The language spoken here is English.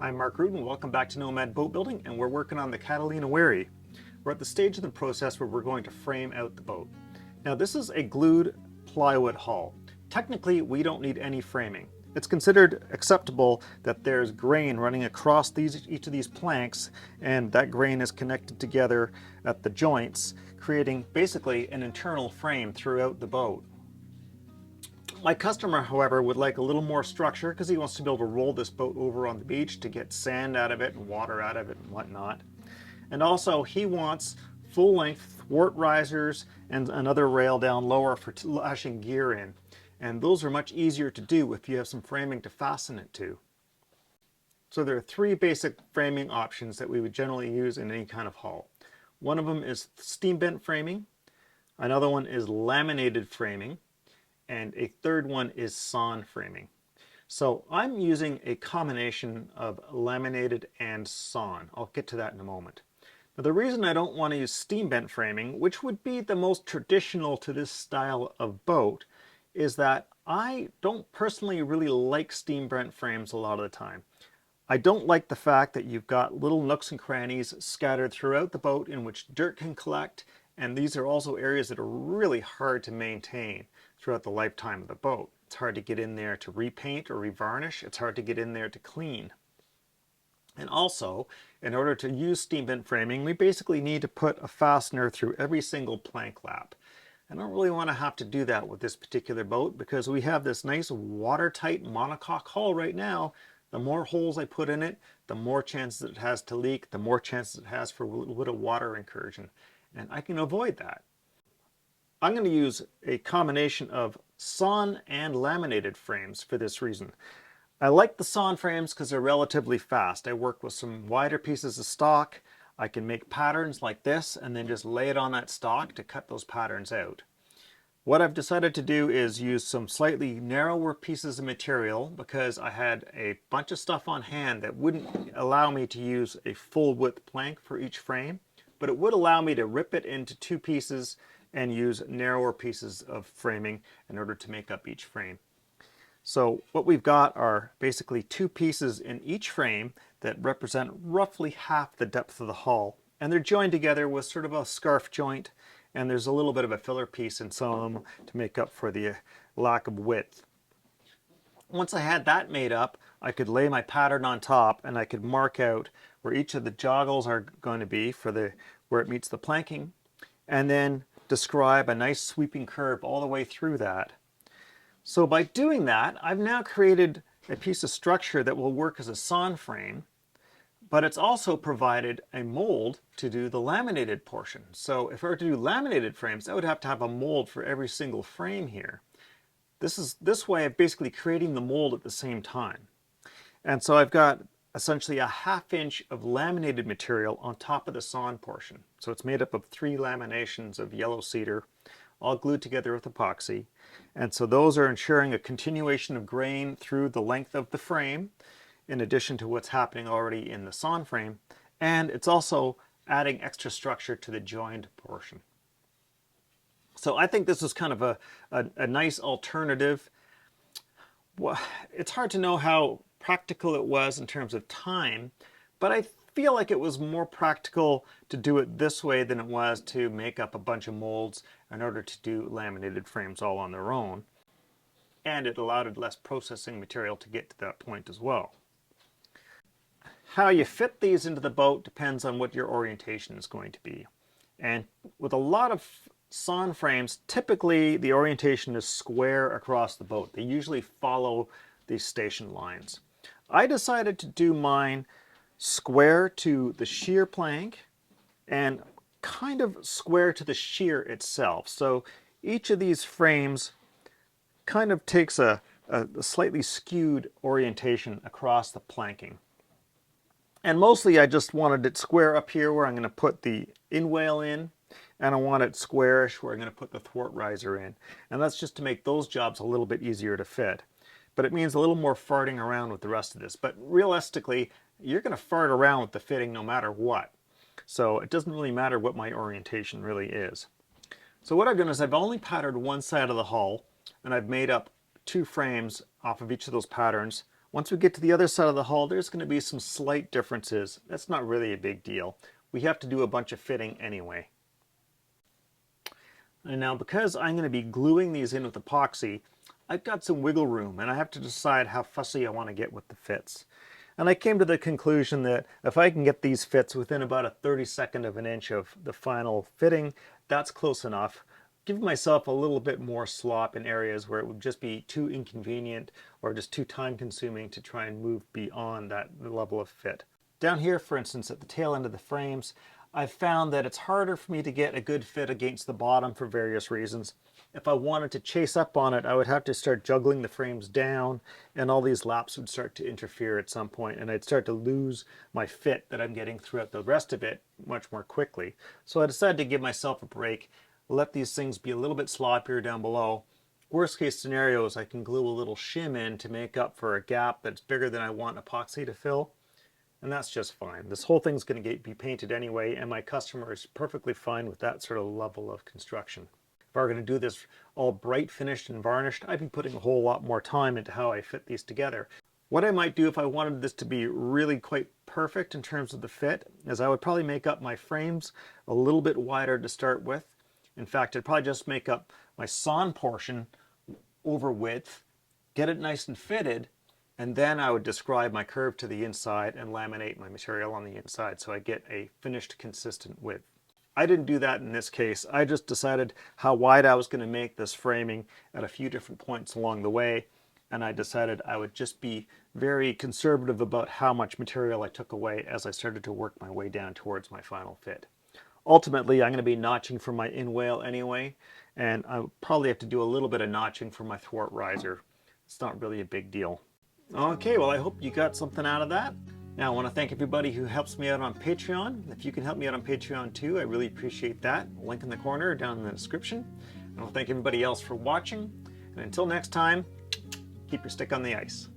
I'm Mark Rudin, welcome back to Nomad Boatbuilding, and we're working on the Catalina Wherry. We're at the stage of the process where we're going to frame out the boat. Now this is a glued plywood hull. Technically we don't need any framing. It's considered acceptable that there's grain running across each of these planks, and that grain is connected together at the joints, creating basically an internal frame throughout the boat. My customer, however, would like a little more structure because he wants to be able to roll this boat over on the beach to get sand out of it and water out of it and whatnot. And also he wants full-length thwart risers and another rail down lower for lashing gear in. And those are much easier to do if you have some framing to fasten it to. So there are three basic framing options that we would generally use in any kind of hull. One of them is steam bent framing, another one is laminated framing, and a third one is sawn framing. So I'm using a combination of laminated and sawn. I'll get to that in a moment. Now the reason I don't want to use steam bent framing, which would be the most traditional to this style of boat, is that I don't personally really like steam bent frames a lot of the time. I don't like the fact that you've got little nooks and crannies scattered throughout the boat in which dirt can collect, and these are also areas that are really hard to maintain throughout the lifetime of the boat. It's hard to get in there to repaint or revarnish. It's hard to get in there to clean. And also, in order to use steam bent framing, we basically need to put a fastener through every single plank lap. I don't really want to have to do that with this particular boat because we have this nice watertight monocoque hull right now. The more holes I put in it, the more chances it has to leak, the more chances it has for a little bit of water incursion. And I can avoid that. I'm going to use a combination of sawn and laminated frames for this reason. I like the sawn frames because they're relatively fast. I work with some wider pieces of stock. I can make patterns like this and then just lay it on that stock to cut those patterns out. What I've decided to do is use some slightly narrower pieces of material because I had a bunch of stuff on hand that wouldn't allow me to use a full width plank for each frame, but it would allow me to rip it into two pieces and use narrower pieces of framing in order to make up each frame. So what we've got are basically two pieces in each frame that represent roughly half the depth of the hull, and they're joined together with sort of a scarf joint, and there's a little bit of a filler piece in some of them to make up for the lack of width. Once I had that made up, I could lay my pattern on top and I could mark out where each of the joggles are going to be for where it meets the planking, and then describe a nice sweeping curve all the way through that. So by doing that, I've now created a piece of structure that will work as a sawn frame, but it's also provided a mold to do the laminated portion. So if I were to do laminated frames, I would have to have a mold for every single frame here. This way of basically creating the mold at the same time. And so I've got essentially a ½ inch of laminated material on top of the sawn portion. So it's made up of 3 laminations of yellow cedar, all glued together with epoxy. And so those are ensuring a continuation of grain through the length of the frame, in addition to what's happening already in the sawn frame. And it's also adding extra structure to the joined portion. So I think this is kind of a nice alternative. Well, it's hard to know how practical it was in terms of time, but I feel like it was more practical to do it this way than it was to make up a bunch of molds in order to do laminated frames all on their own. And it allowed less processing material to get to that point as well. How you fit these into the boat depends on what your orientation is going to be. And with a lot of sawn frames, typically the orientation is square across the boat. They usually follow these station lines. I decided to do mine square to the shear plank and kind of square to the shear itself. So each of these frames kind of takes a slightly skewed orientation across the planking. And mostly I just wanted it square up here where I'm going to put the in-whale in, and I want it squarish where I'm going to put the thwart riser in. And that's just to make those jobs a little bit easier to fit. But it means a little more farting around with the rest of this. But realistically, you're going to fart around with the fitting no matter what. So it doesn't really matter what my orientation really is. So what I've done is I've only patterned one side of the hull, and I've made up 2 frames off of each of those patterns, Once we get to the other side of the hull, there's going to be some slight differences. That's not really a big deal. We have to do a bunch of fitting anyway. And now because I'm going to be gluing these in with epoxy, I've got some wiggle room and I have to decide how fussy I want to get with the fits. And I came to the conclusion that if I can get these fits within about a 32nd of an inch of the final fitting, that's close enough. Give myself a little bit more slop in areas where it would just be too inconvenient or just too time consuming to try and move beyond that level of fit. Down here, for instance, at the tail end of the frames, I've found that it's harder for me to get a good fit against the bottom for various reasons. If I wanted to chase up on it, I would have to start juggling the frames down, and all these laps would start to interfere at some point, and I'd start to lose my fit that I'm getting throughout the rest of it much more quickly. So I decided to give myself a break, let these things be a little bit sloppier down below. Worst case scenario is I can glue a little shim in to make up for a gap that's bigger than I want epoxy to fill. And that's just fine. This whole thing's going to be painted anyway, and my customer is perfectly fine with that sort of level of construction. If I were going to do this all bright finished and varnished, I'd be putting a whole lot more time into how I fit these together. What I might do if I wanted this to be really quite perfect in terms of the fit is I would probably make up my frames a little bit wider to start with. In fact, I'd probably just make up my sawn portion over width, get it nice and fitted, and then I would describe my curve to the inside and laminate my material on the inside so I get a finished consistent width. I didn't do that in this case. I just decided how wide I was going to make this framing at a few different points along the way, and I decided I would just be very conservative about how much material I took away as I started to work my way down towards my final fit. Ultimately, I'm going to be notching for my in-whale anyway, and I'll probably have to do a little bit of notching for my thwart riser. It's not really a big deal. Okay, well, I hope you got something out of that. Now, I want to thank everybody who helps me out on Patreon. If you can help me out on Patreon too, I really appreciate that. Link in the corner down in the description. And I want to thank everybody else for watching. And until next time, keep your stick on the ice.